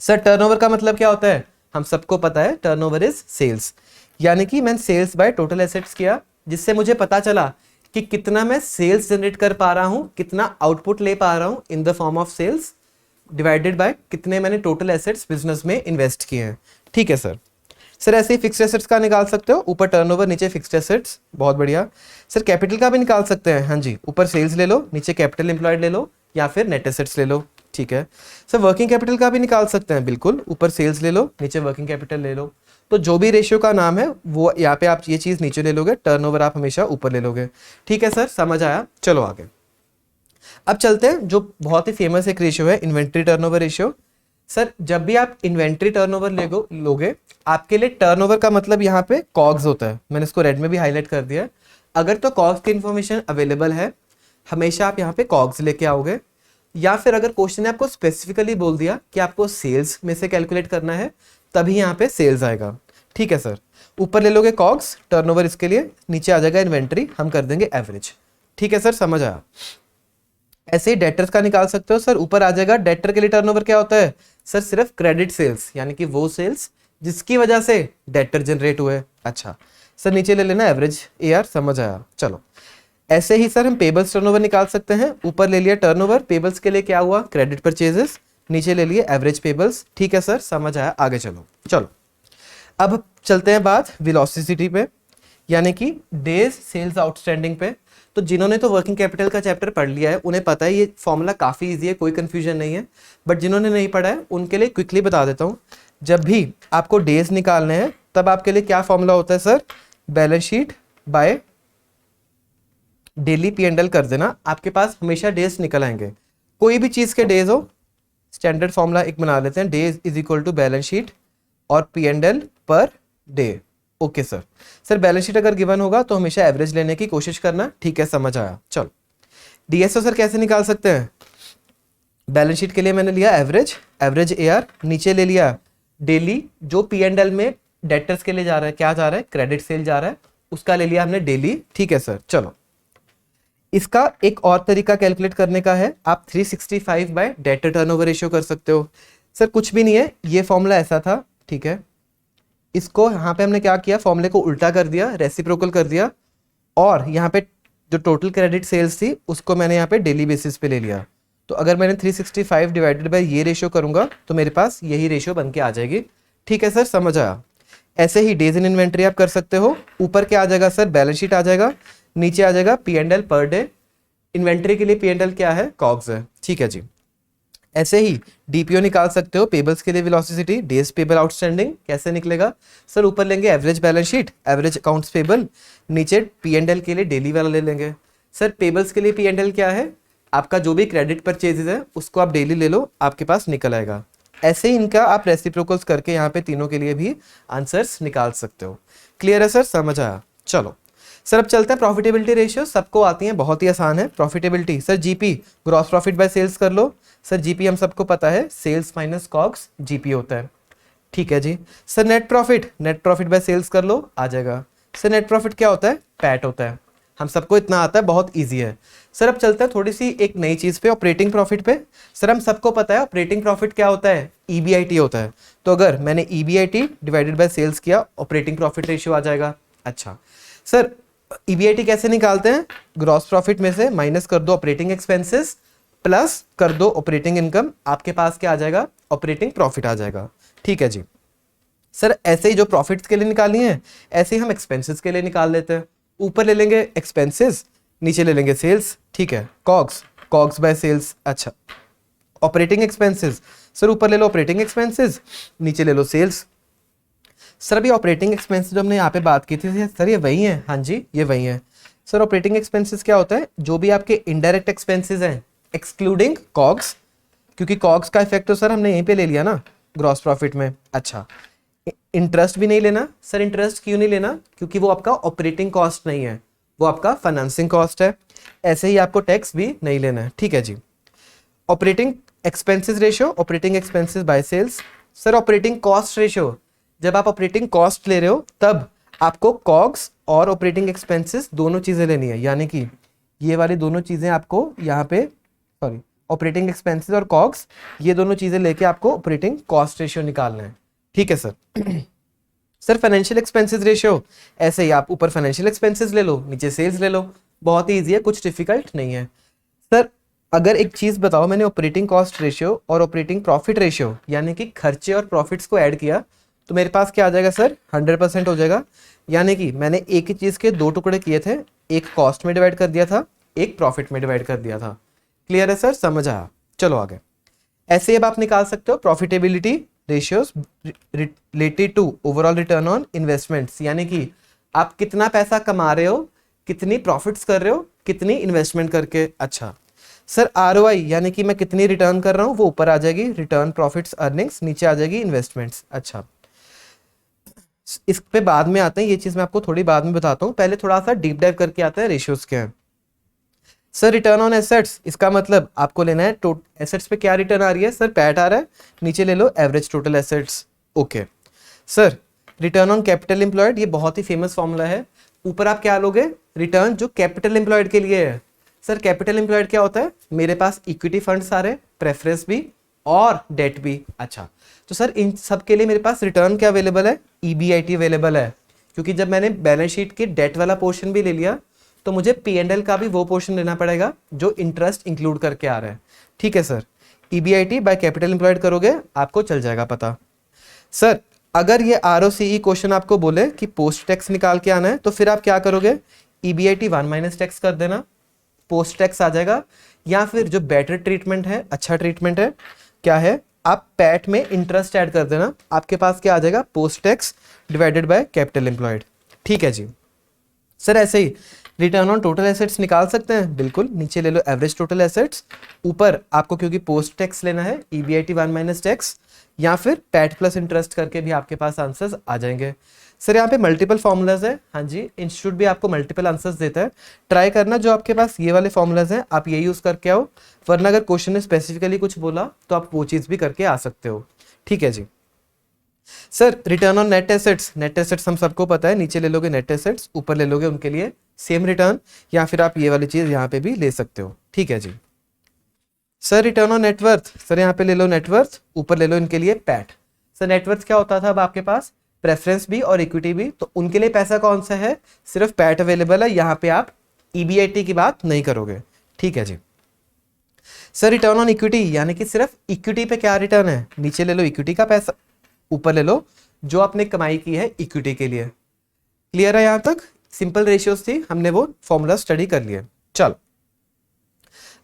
सर टर्नओवर का मतलब क्या होता है, हम सबको पता है, टर्नओवर इज सेल्स। यानी कि मैंने सेल्स बाय टोटल एसेट्स किया, जिससे मुझे पता चला कि कितना मैं सेल्स जनरेट कर पा रहा हूं, कितना आउटपुट ले पा रहा हूं in the form of sales, divided by कितने मैंने टोटल एसेट्स बिजनेस में इन्वेस्ट किए हैं। ठीक है सर। सर ऐसे ही फिक्स्ड एसेट्स का निकाल सकते हो, ऊपर टर्नओवर नीचे फिक्स्ड एसेट्स, बहुत बढ़िया। सर कैपिटल का भी निकाल सकते हैं, हाँ जी, ऊपर सेल्स ले लो, नीचे कैपिटल एम्प्लॉयड ले लो, या फिर नेट एसेट्स ले लो। ठीक है सर, वर्किंग कैपिटल का भी निकाल सकते हैं, बिल्कुल, ऊपर सेल्स ले लो, नीचे वर्किंग कैपिटल ले लो। तो जो भी रेशियो का नाम है वो यहाँ पे आप ये चीज नीचे ले लोगे, टर्नओवर आप हमेशा ऊपर ले लोगे। ठीक है सर, समझ आया। चलो आगे। अब चलते हैं जो बहुत ही फेमस एक रेशियो है, इन्वेंट्री टर्नओवर रेशियो। सर जब भी आप इन्वेंट्री टर्नओवर लोगे, आपके लिए टर्नओवर का मतलब यहाँ पे कॉग्स होता है, मैंने इसको रेड में भी हाईलाइट कर दिया है। अगर तो कॉग्स की इंफॉर्मेशन अवेलेबल है, हमेशा आप यहाँ पे कॉग्स लेके आओगे, या फिर अगर क्वेश्चन ने आपको स्पेसिफिकली बोल दिया कि आपको सेल्स में से कैलकुलेट करना है, तभी यहाँ पे सेल्स आएगा। ठीक है सर, ऊपर ले लोगे कॉग्स, टर्नओवर इसके लिए, नीचे आ जाएगा इन्वेंट्री, हम कर देंगे एवरेज। ठीक है सर, समझ आया। ऐसे ही डेटर्स का निकाल सकते हो सर, ऊपर आ जाएगा डेटर के लिए टर्नओवर क्या होता है सर, सिर्फ क्रेडिट सेल्स, यानी कि वो सेल्स जिसकी वजह से डेटर जनरेट हुए। अच्छा सर नीचे ले लेना एवरेज AR, समझ आया। चलो ऐसे ही सर हम पेबल्स टर्नओवर निकाल सकते हैं। ऊपर ले लिया टर्नओवर, पेबल्स के लिए क्या हुआ, क्रेडिट परचेजेस, नीचे ले लिए एवरेज पेबल्स। ठीक है सर समझ आया, आगे चलो। चलो अब चलते हैं बात वेलोसिटी पे, यानी कि डेज सेल्स आउटस्टैंडिंग पे। तो जिन्होंने तो वर्किंग कैपिटल का चैप्टर पढ़ लिया है उन्हें पता है ये फॉर्मूला काफ़ी इजी है, कोई कंफ्यूजन नहीं है। बट जिन्होंने नहीं पढ़ा है उनके लिए क्विकली बता देता हूँ। जब भी आपको डेज निकालने हैं तब आपके लिए क्या फॉर्मूला होता है sir, balance sheet by daily P&L कर देना, आपके पास हमेशा डेज निकल आएंगे। कोई भी चीज़ के डेज हो, स्टैंडर्ड फॉर्मूला एक बना लेते हैं, days is equal to balance sheet और P&L पर day. Okay sir. Sir balance sheet अगर गिवन होगा तो हमेशा एवरेज लेने की कोशिश करना। ठीक है समझ आया। चलो DSO सर कैसे निकाल सकते हैं, बैलेंस शीट के लिए मैंने लिया एवरेज, एवरेज AR, नीचे ले लिया डेली, जो P&L में डेटर्स के लिए जा रहा है, क्या जा रहा है, क्रेडिट सेल जा रहा है, उसका ले लिया हमने डेली। ठीक है सर। चलो इसका एक और तरीका कैलकुलेट करने का है, आप 365 बाय डेटर टर्नओवर रेशियो कर सकते हो। सर कुछ भी नहीं है, ये फॉर्मूला ऐसा था, ठीक है, इसको यहाँ पे हमने क्या किया, फॉर्मूले को उल्टा कर दिया, रेसिप्रोकल कर दिया, और यहाँ पे जो टोटल क्रेडिट सेल्स थी उसको मैंने यहाँ पे डेली बेसिस पे ले लिया। तो अगर मैंने 365 डिवाइडेड बाय ये रेशियो करूंगा तो मेरे पास यही रेशियो बन के आ जाएगी। ठीक है सर समझ आया। ऐसे ही डेज इन इन्वेंट्री आप कर सकते हो। ऊपर क्या आ जाएगा सर, बैलेंस शीट आ जाएगा, नीचे आ जाएगा P&L पर डे। इन्वेंट्री के लिए P&L क्या है, कॉग्स है। ठीक है जी। ऐसे ही DPO निकाल सकते हो, पेबल्स के लिए वेलोसिटी, डेज पेबल आउटस्टैंडिंग कैसे निकलेगा सर, ऊपर लेंगे average balance sheet, average accounts payable, नीचे P&L के लिए डेली वाला ले लेंगे। सर पेबल्स के लिए P&L क्या है, आपका जो भी क्रेडिट परचेजेस है उसको आप डेली ले लो, आपके पास निकल आएगा। ऐसे ही इनका आप रेसिप्रोकल्स करके यहाँ पे तीनों के लिए भी आंसर्स निकाल सकते हो। क्लियर है सर, समझ आया। चलो सर अब चलते हैं प्रॉफिटेबिलिटी रेशियो, सबको आती है, बहुत ही आसान है। Profitability sir GP gross profit by sales कर लो। सर GP हम सबको पता है सेल्स माइनस कॉग्स GP होता है। ठीक है जी। Sir net profit by sales कर लो, आ जाएगा। सर नेट प्रॉफिट क्या होता है, पैट होता है, हम सबको इतना आता है, बहुत ईजी है। सर अब चलते हैं थोड़ी सी एक नई चीज पे, ऑपरेटिंग प्रॉफिट पे। सर हम सबको पता है ऑपरेटिंग प्रॉफिट क्या होता है, EBIT होता है। तो अगर मैंने EBIT डिवाइडेड बाय सेल्स किया, ऑपरेटिंग प्रॉफिट रेशियो आ जाएगा। अच्छा सर EBIT कैसे निकालते हैं, ग्रॉस प्रॉफिट में से माइनस कर दो ऑपरेटिंग एक्सपेंसेस प्लस कर दो ऑपरेटिंग इनकम, आपके पास क्या आ जाएगा, ऑपरेटिंग प्रॉफिट आ जाएगा। ठीक है जी। सर ऐसे ही जो प्रॉफिट्स के लिए निकालनी है ऐसे ही हम एक्सपेंसेस के लिए निकाल लेते हैं। ऊपर ले लेंगे एक्सपेंसेस, नीचे ले लेंगे सेल्स। ठीक है, कॉग्स बाय सेल्स। अच्छा ऑपरेटिंग एक्सपेंसेस, सर ऊपर ले लो ऑपरेटिंग एक्सपेंसेस, नीचे ले लो सेल्स। सर अभी ऑपरेटिंग एक्सपेंसेस जो हमने यहाँ पे बात की थी सर ये वही है, हाँ जी ये वही है। सर ऑपरेटिंग एक्सपेंसेस क्या होता है, जो भी आपके इनडायरेक्ट एक्सपेंसेस हैं एक्सक्लूडिंग कॉग्स, क्योंकि कॉग्स का इफेक्ट तो सर हमने यहीं पे ले लिया ना ग्रॉस प्रॉफिट में। अच्छा इंटरेस्ट भी नहीं लेना, सर इंटरेस्ट क्यों नहीं लेना, क्योंकि वो आपका ऑपरेटिंग कॉस्ट नहीं है, वो आपका फाइनेंसिंग कॉस्ट है। ऐसे ही आपको टैक्स भी नहीं लेना है। ठीक है जी। Operating expenses ratio, operating expenses by sales. Sir operating cost ratio, जब आप ऑपरेटिंग कॉस्ट ले रहे हो तब आपको कॉग्स और ऑपरेटिंग एक्सपेंसेस दोनों चीजें लेनी है, यानी कि ये वाली दोनों चीजें आपको यहाँ पे, सॉरी ऑपरेटिंग एक्सपेंसेस और कॉग्स, ये दोनों चीजें लेके आपको ऑपरेटिंग कॉस्ट रेशियो निकालना है। ठीक है sir. Sir financial expenses ratio, ऐसे ही आप ऊपर फाइनेंशियल एक्सपेंसेस ले लो, नीचे सेल्स ले लो, बहुत ही ईजी है, कुछ डिफिकल्ट नहीं है। सर अगर एक चीज बताओ, मैंने ऑपरेटिंग कॉस्ट रेशियो और ऑपरेटिंग प्रॉफिट रेशियो यानी कि खर्चे और प्रॉफिट्स को ऐड किया तो मेरे पास क्या आ जाएगा सर, 100% हो जाएगा। यानी कि मैंने एक ही चीज के दो टुकड़े किए थे, एक कॉस्ट में डिवाइड कर दिया था, एक प्रॉफिट में डिवाइड कर दिया था। क्लियर है सर, समझ आया। चलो आगे। ऐसे अब आप निकाल सकते हो profitability ratios related to overall return on investments, यानी कि आप कितना पैसा कमा रहे हो, कितनी प्रॉफिट्स कर रहे हो, कितनी इन्वेस्टमेंट करके। अच्छा सर ROI यानी कि मैं कितनी रिटर्न कर रहा हूँ, वो ऊपर आ जाएगी रिटर्न प्रॉफिट्स अर्निंग्स, नीचे आ जाएगी इन्वेस्टमेंट्स। अच्छा इस पे बाद में आते हैं, ये चीज मैं आपको थोड़ी बाद में बताता हूँ, पहले थोड़ा सा डीप डाइव करके आते हैं रेशियोज के हैं। सर रिटर्न ऑन एसेट्स, इसका मतलब आपको लेना है एसेट्स पे क्या रिटर्न आ रही है, सर पैट आ रहा है, नीचे ले लो average total assets. Okay sir return on capital employed, ये बहुत ही फेमस फॉर्मूला है, ऊपर आप क्या लोगे, रिटर्न जो कैपिटल एम्प्लॉयड के लिए है। सर कैपिटल एम्प्लॉयड क्या होता है, मेरे पास इक्विटी फंड्स आ रहे हैं, प्रेफरेंस भी, और डेट भी। अच्छा, तो सर इन सब के लिए मेरे पास रिटर्न क्या अवेलेबल है, ईबीआईटी अवेलेबल है, क्योंकि जब मैंने बैलेंस शीट के डेट वाला पोर्शन भी ले लिया तो मुझे पी&एल का भी वो पोर्शन लेना पड़ेगा जो इंटरेस्ट इंक्लूड करके आ रहा है। ठीक है sir, EBIT by capital employed करोगे आपको चल जाएगा पता। सर अगर ये आरओसीई क्वेश्चन आपको बोले कि पोस्ट टैक्स निकाल के आना है तो फिर आप क्या करोगे, ईबीआईटी 1 माइनस टैक्स कर देना, पोस्ट टैक्स आ जाएगा। या फिर जो बेटर ट्रीटमेंट है, अच्छा ट्रीटमेंट है, क्या है, आप पैट में इंटरेस्ट ऐड कर देना, आपके पास क्या आ जाएगा, post tax divided by capital employed. ठीक है जी। सर ऐसे ही रिटर्न ऑन टोटल एसेट्स निकाल सकते हैं, बिल्कुल, नीचे ले लो एवरेज टोटल एसेट्स, ऊपर आपको क्योंकि पोस्ट टैक्स लेना है ईबीआईटी 1 माइनस टैक्स, या फिर पैट प्लस इंटरेस्ट करके भी आपके पास आंसर्स आ जाएंगे। सर यहाँ पे मल्टीपल फॉर्मूलाज है, हाँ जी, इंस्टीट्यूट भी आपको मल्टीपल आंसर्स देता है, ट्राई करना जो आपके पास ये वाले फॉर्मूलाज हैं आप ये यूज करके आओ, वरना अगर क्वेश्चन ने स्पेसिफिकली कुछ बोला तो आप वो चीज भी करके आ सकते हो। ठीक है जी। Sir return on net assets, net assets हम सबको पता है, नीचे ले लोगे नेट एसेट्स, ऊपर ले लोगे उनके लिए सेम रिटर्न, या फिर आप ये वाली चीज यहाँ पे भी ले सकते हो। ठीक है जी। Sir return on net worth, sir यहाँ पे ले लो नेटवर्थ, ऊपर ले लो इनके लिए पैट। सर नेटवर्थ क्या होता था अब आपके पास, प्रेफरेंस भी और इक्विटी भी, तो उनके लिए पैसा कौन सा है, सिर्फ पैट अवेलेबल है, यहाँ पे आप ईबीआईटी की बात नहीं करोगे। ठीक है जी। सर रिटर्न ऑन इक्विटी, यानी कि सिर्फ इक्विटी पे क्या रिटर्न है, नीचे ले लो इक्विटी का पैसा, ऊपर ले लो जो आपने कमाई की है इक्विटी के लिए। क्लियर है यहाँ तक, सिंपल रेशियोज थी, हमने वो फॉर्मूला स्टडी कर लिए। चलो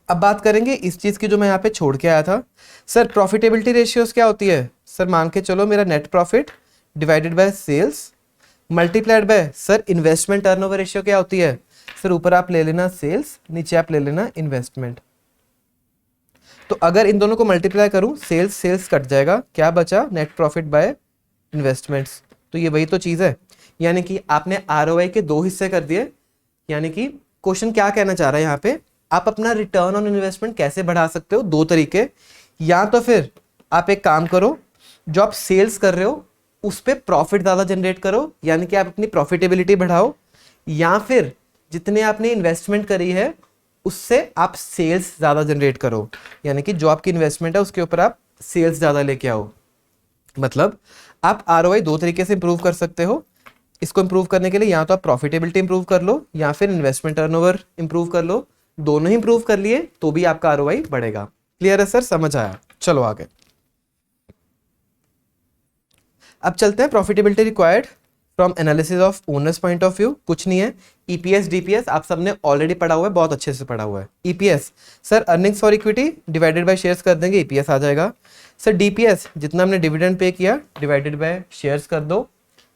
अब बात करेंगे इस चीज की जो मैं यहाँ पे छोड़ के आया था। सर प्रॉफिटेबिलिटी रेशियोज क्या होती है, सर मान के चलो मेरा net profit divided by sales multiplied by, sir investment turnover ratio क्या होती है, सर ऊपर आप ले लेना सेल्स, नीचे आप ले लेना इन्वेस्टमेंट। तो अगर इन दोनों को मल्टीप्लाई करूं, सेल्स सेल्स कट जाएगा, क्या बचा, नेट प्रॉफिट बाय इन्वेस्टमेंट्स। तो ये वही तो चीज है, यानी कि आपने आरओआई के दो हिस्से कर दिए। यानी कि क्वेश्चन क्या कहना चाह रहा है यहाँ पे, आप अपना रिटर्न ऑन इन्वेस्टमेंट कैसे बढ़ा सकते हो, दो तरीके, या तो फिर आप एक काम करो, जो आप सेल्स कर रहे हो उस पर प्रॉफिट ज़्यादा जनरेट करो, यानी कि आप अपनी प्रॉफिटेबिलिटी बढ़ाओ, या फिर जितने आपने इन्वेस्टमेंट करी है उससे आप सेल्स ज़्यादा जनरेट करो, यानी कि जो आपकी इन्वेस्टमेंट है उसके ऊपर आप सेल्स ज़्यादा लेके आओ। मतलब आप आरओआई दो तरीके से इंप्रूव कर सकते हो। इसको इंप्रूव करने के लिए या तो आप प्रॉफिटेबिलिटी इंप्रूव कर लो या फिर इन्वेस्टमेंट टर्नओवर इंप्रूव कर लो, दोनों ही इंप्रूव कर लिए तो भी आपका आरओआई बढ़ेगा। क्लियर है सर, समझ आया, चलो आगे। अब चलते हैं profitability required from analysis of owners point of view. कुछ नहीं है, ईपीएस डीपीएस आप सबने ऑलरेडी पढ़ा हुआ है, बहुत अच्छे से पढ़ा हुआ है। EPS sir earnings for equity divided by shares कर देंगे, ईपीएस आ जाएगा। सर डीपीएस जितना हमने डिविडेंड पे किया डिवाइडेड बाय शेयर्स कर दो,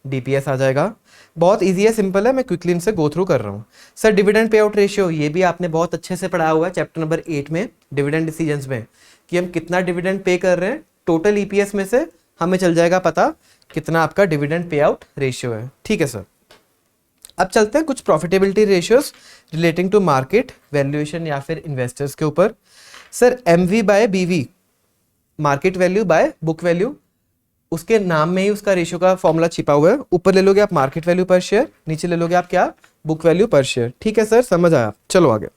डीपीएस आ जाएगा। बहुत इजी है, सिंपल है, मैं क्विकली इनसे गो थ्रू कर रहा हूँ। Sir dividend pay out ratio, ये भी आपने बहुत अच्छे से पढ़ा हुआ है चैप्टर नंबर 8 में डिविडेंड डिसीजंस में, कि हम कितना डिविडेंड पे कर रहे हैं, टोटल ईपीएस में से हमें चल जाएगा पता कितना आपका डिविडेंड पे आउट रेशियो है। ठीक है सर। अब चलते हैं कुछ profitability ratios relating to market valuation या फिर इन्वेस्टर्स के ऊपर। Sir MV by BV, market value by book value, उसके नाम में ही उसका रेशियो का फॉर्मूला छिपा हुआ है। ऊपर ले लोगे आप मार्केट वैल्यू पर शेयर, नीचे ले लोगे आप क्या, बुक वैल्यू पर शेयर। ठीक है सर, समझ आया, चलो आगे।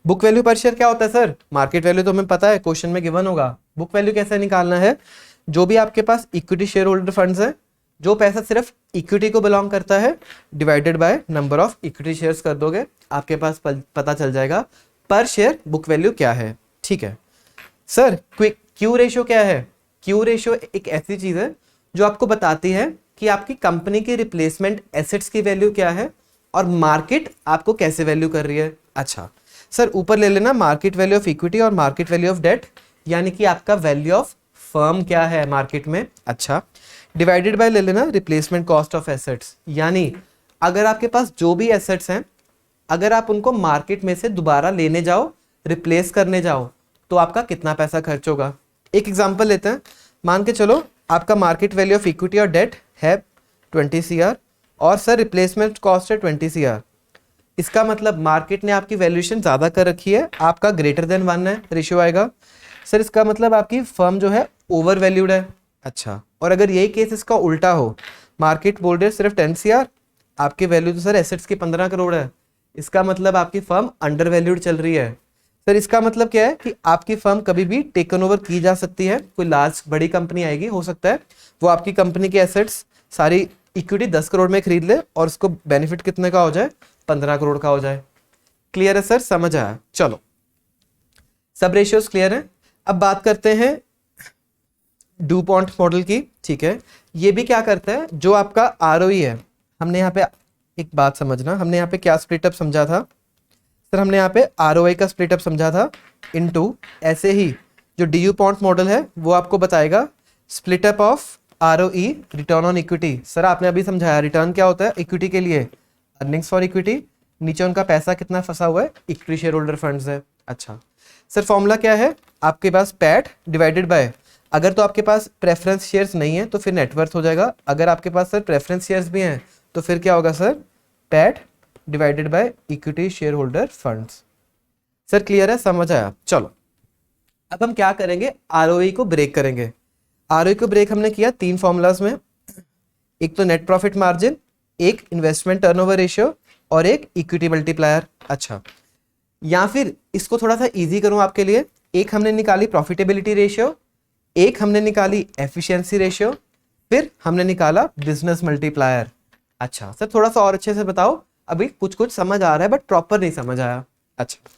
बुक वैल्यू पर शेयर क्या होता है सर, मार्केट वैल्यू तो हमें पता है, क्वेश्चन में गिवन होगा। बुक वैल्यू कैसे निकालना है, जो भी आपके पास इक्विटी शेयर होल्डर फंड्स है, जो पैसा सिर्फ इक्विटी को बिलोंग करता है, divided by number of equity shares कर दोगे, आपके पास पता चल जाएगा पर शेयर बुक वैल्यू क्या है। ठीक है सर। क्यू रेशियो क्या है, क्यू रेशियो एक ऐसी चीज है जो आपको बताती है कि आपकी कंपनी की रिप्लेसमेंट एसेट्स की वैल्यू क्या है और मार्केट आपको कैसे वैल्यू कर रही है। अच्छा सर, ऊपर ले लेना मार्केट वैल्यू ऑफ इक्विटी और मार्केट वैल्यू ऑफ डेट, यानी कि आपका वैल्यू ऑफ फर्म क्या है मार्केट में। अच्छा, डिवाइडेड बाय ले लेना रिप्लेसमेंट कॉस्ट ऑफ एसेट्स, यानी अगर आपके पास जो भी एसेट्स हैं अगर आप उनको मार्केट में से दोबारा लेने जाओ, रिप्लेस करने जाओ, तो आपका कितना पैसा खर्च होगा। एक एग्जांपल लेते हैं, मान के चलो आपका मार्केट वैल्यू ऑफ इक्विटी और डेट है 20 CR और सर रिप्लेसमेंट कॉस्ट है 20 CR। इसका मतलब मार्केट ने आपकी वैल्यूएशन ज़्यादा कर रखी है, आपका ग्रेटर देन 1 है रेशियो आएगा। सर इसका मतलब आपकी फर्म जो है ओवर वैल्यूड है। अच्छा, और अगर यही केस इसका उल्टा हो, मार्केट बोल रही है सिर्फ 10 CR, आपकी वैल्यू तो सर एसेट्स की 15 करोड़ है, इसका मतलब आपकी फर्म अंडर वैल्यूड चल रही है। सर इसका मतलब क्या है कि आपकी फर्म कभी भी टेकन ओवर की जा सकती है, कोई लार्ज बड़ी कंपनी आएगी, हो सकता है वो आपकी कंपनी के एसेट्स सारी इक्विटी 10 करोड़ में खरीद ले और उसको बेनिफिट कितने का हो जाए, 15 करोड़ का हो जाए। क्लियर है सर, समझ आया? चलो सब रेशियोज क्लियर है। अब बात करते हैं डुपॉन्ट मॉडल की। ठीक है, ये भी क्या करता है, जो आपका आरओई है, हमने यहाँ पे एक बात समझना, हमने यहाँ पे क्या स्प्लिटअप समझा था सर, हमने यहाँ पे आरओआई का स्प्लिटअप समझा था इनटू, ऐसे ही जो डुपॉन्ट मॉडल है वो आपको बताएगा split up of ROE, return on equity. Sir आपने अभी समझाया रिटर्न क्या होता है इक्विटी के लिए, अर्निंग्स फॉर इक्विटी, नीचे उनका पैसा कितना फंसा हुआ है, इक्विटी शेयर होल्डर फंड्स है। अच्छा सर फॉर्मूला क्या है आपके पास, पैट डिवाइडेड बाय, अगर तो आपके पास प्रेफरेंस शेयर्स नहीं है तो फिर नेटवर्थ हो जाएगा, अगर आपके पास सर प्रेफरेंस शेयर्स भी हैं तो फिर क्या होगा sir, PAT divided by equity share holder funds. Sir clear है, समझ आया? चलो अब हम क्या करेंगे, आरओई को ब्रेक करेंगे। आरओई को ब्रेक हमने किया 3 फॉर्मूलाज में, एक तो नेट प्रॉफिट मार्जिन, एक इन्वेस्टमेंट टर्नओवर रेशियो और एक इक्विटी मल्टीप्लायर। अच्छा या फिर इसको थोड़ा सा इजी करूं आपके लिए, एक हमने निकाली प्रॉफिटेबिलिटी रेशियो, एक हमने निकाली एफिशिएंसी रेशियो, फिर हमने निकाला बिजनेस मल्टीप्लायर। अच्छा सर थोड़ा सा और अच्छे से बताओ, अभी कुछ कुछ समझ आ रहा है बट प्रॉपर नहीं समझ आया। अच्छा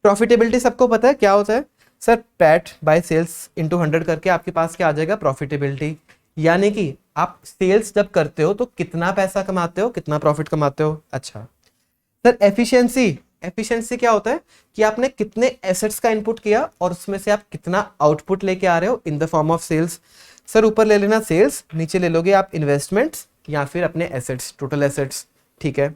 प्रॉफिटेबिलिटी सबको पता है क्या होता है sir, PAT by sales into 100 करके आपके पास क्या आ जाएगा, प्रॉफिटेबिलिटी, यानी कि आप सेल्स जब करते हो तो कितना पैसा कमाते हो, कितना प्रॉफिट कमाते हो। अच्छा सर एफिशिएंसी, एफिशिएंसी क्या होता है कि आपने कितने एसेट्स का इनपुट किया और उसमें से आप कितना आउटपुट लेके आ रहे हो in the form of sales. Sir ऊपर ले लेना सेल्स, नीचे ले लोगे आप इन्वेस्टमेंट्स या फिर अपने एसेट्स, टोटल एसेट्स। ठीक है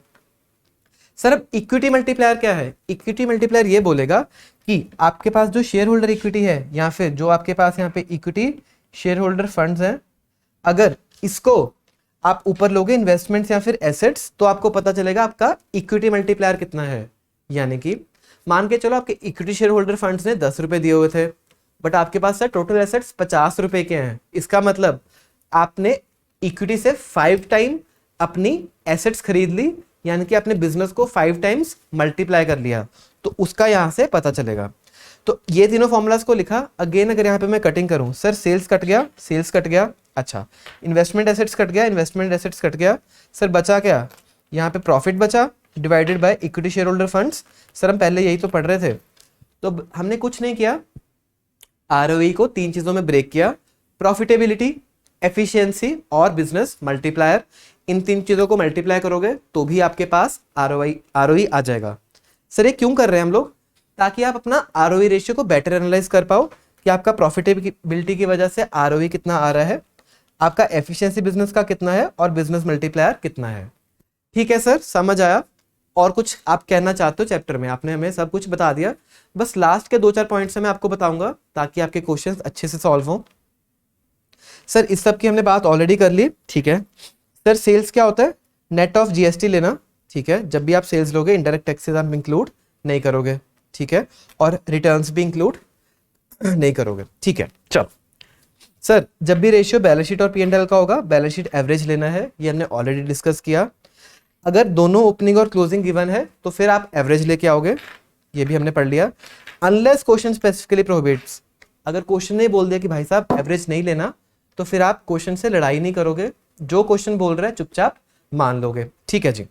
सर अब इक्विटी मल्टीप्लायर क्या है, इक्विटी मल्टीप्लायर ये बोलेगा कि आपके पास जो शेयर होल्डर इक्विटी है या फिर जो आपके पास यहाँ पे इक्विटी शेयर होल्डर फंड्स हैं, अगर इसको आप ऊपर लोगे इन्वेस्टमेंट्स या फिर एसेट्स तो आपको पता चलेगा आपका इक्विटी मल्टीप्लायर कितना है। यानी कि मान के चलो आपके इक्विटी शेयर होल्डर फंड्स ने 10 रुपए दिए हुए थे बट आपके पास सर टोटल एसेट्स 50 रुपए के हैं, इसका मतलब आपने इक्विटी से 5 टाइम अपनी एसेट्स खरीद ली, यानी कि अपने बिजनेस को 5 टाइम्स मल्टीप्लाई कर लिया, तो उसका यहां से पता चलेगा। तो ये तीनों फॉर्मूलाज को लिखा। अगेन अगर यहाँ पे मैं कटिंग करूं, सर सेल्स कट गया, सेल्स कट गया, अच्छा इन्वेस्टमेंट एसेट्स कट गया, इन्वेस्टमेंट एसेट्स कट गया, सर बचा क्या, यहाँ पे प्रॉफिट बचा divided by equity share holder funds. Sir हम पहले यही तो पढ़ रहे थे, तो हमने कुछ नहीं किया, आरओई को 3 चीजों में ब्रेक किया, प्रॉफिटेबिलिटी, एफिशिएंसी और बिजनेस मल्टीप्लायर। इन 3 चीजों को मल्टीप्लाई करोगे तो भी आपके पास आरओई आ जाएगा। सर ये क्यों कर रहे हैं हम लोग, ताकि आप अपना आरओई रेशियो को बेटर एनालाइज कर पाओ कि आपका प्रॉफिटेबिलिटी की वजह से आरओई कितना आ रहा है, आपका एफिशिएंसी बिजनेस का कितना है और बिजनेस मल्टीप्लायर कितना है। ठीक है सर समझ आया? और कुछ आप कहना चाहते हो चैप्टर में, आपने हमें सब कुछ बता दिया, बस लास्ट के 2-4 पॉइंट्स मैं आपको बताऊंगा ताकि आपके क्वेश्चंस अच्छे से सॉल्व हों। सर इस सब की हमने बात ऑलरेडी कर ली। ठीक है सर सेल्स क्या होता है, नेट ऑफ जीएसटी लेना। ठीक है, जब भी आप सेल्स लोगे इनडायरेक्ट टैक्सेस आप इंक्लूड नहीं करोगे। ठीक है, और रिटर्न्स भी इंक्लूड नहीं करोगे। ठीक है चलो सर जब भी रेशियो बैलेंस शीट और पी&एल का होगा, बैलेंस शीट एवरेज लेना है, ये हमने ऑलरेडी डिस्कस किया। अगर दोनों ओपनिंग और क्लोजिंग गिवन है तो फिर आप एवरेज लेके आओगे, ये भी हमने पढ़ लिया। अनलेस क्वेश्चन स्पेसिफिकली प्रोहिबिट्स, अगर क्वेश्चन ने बोल दिया कि भाई साहब एवरेज नहीं लेना तो फिर आप क्वेश्चन से लड़ाई नहीं करोगे, जो क्वेश्चन बोल रहा है चुपचाप मान लोगे। ठीक है जी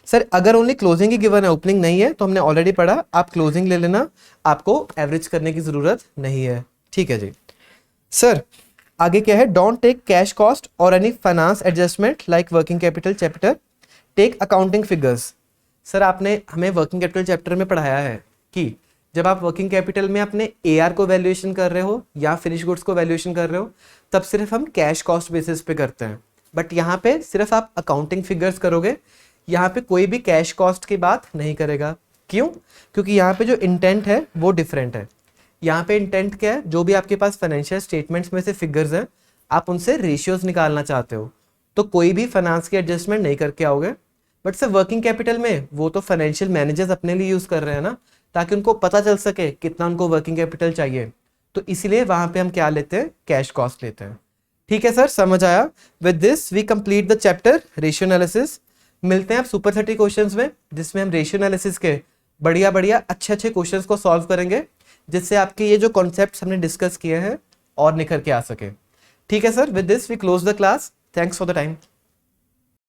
सर अगर ओनली क्लोजिंग ही गिवन है, ओपनिंग नहीं है, तो हमने ऑलरेडी पढ़ा, आप क्लोजिंग ले लेना, आपको एवरेज करने की जरूरत नहीं है। ठीक है जी सर आगे क्या है, डोंट टेक कैश कॉस्ट और any finance adjustment like working capital chapter, take accounting figures. Sir आपने हमें वर्किंग कैपिटल चैप्टर में पढ़ाया है कि जब आप वर्किंग कैपिटल में अपने एआर को वैल्यूएशन कर रहे हो या फिनिश गुड्स को वैल्यूएशन कर रहे हो तब सिर्फ हम कैश कॉस्ट बेसिस पे करते हैं, बट यहाँ पे सिर्फ आप अकाउंटिंग फिगर्स करोगे, यहाँ पे कोई भी कैश कॉस्ट की बात नहीं करेगा। क्यों? क्योंकि यहाँ पे जो इंटेंट है वो डिफरेंट है। यहाँ पे इंटेंट क्या है, जो भी आपके पास फाइनेंशियल स्टेटमेंट्स में से फिगर्स हैं आप उनसे रेशियोज निकालना चाहते हो, तो कोई भी फाइनेंस की एडजस्टमेंट नहीं करके आओगे। बट सर वर्किंग कैपिटल में वो तो फाइनेंशियल मैनेजर्स अपने लिए यूज कर रहे हैं ना, ताकि उनको पता चल सके कितना उनको वर्किंग कैपिटल चाहिए, तो इसीलिए वहां पे हम क्या लेते हैं, कैश कॉस्ट लेते हैं। ठीक है सर समझ आया? With this we complete the chapter ratio analysis. मिलते हैं आप सुपर 30 क्वेश्चंस में जिसमें हम रेशियो एनालिसिस के बढ़िया बढ़िया अच्छे अच्छे क्वेश्चंस को सॉल्व करेंगे, जिससे आपके ये जो कॉन्सेप्ट्स हमने डिस्कस किए हैं और निखर के आ सके। ठीक है sir, with this we close the class. Thanks for the time.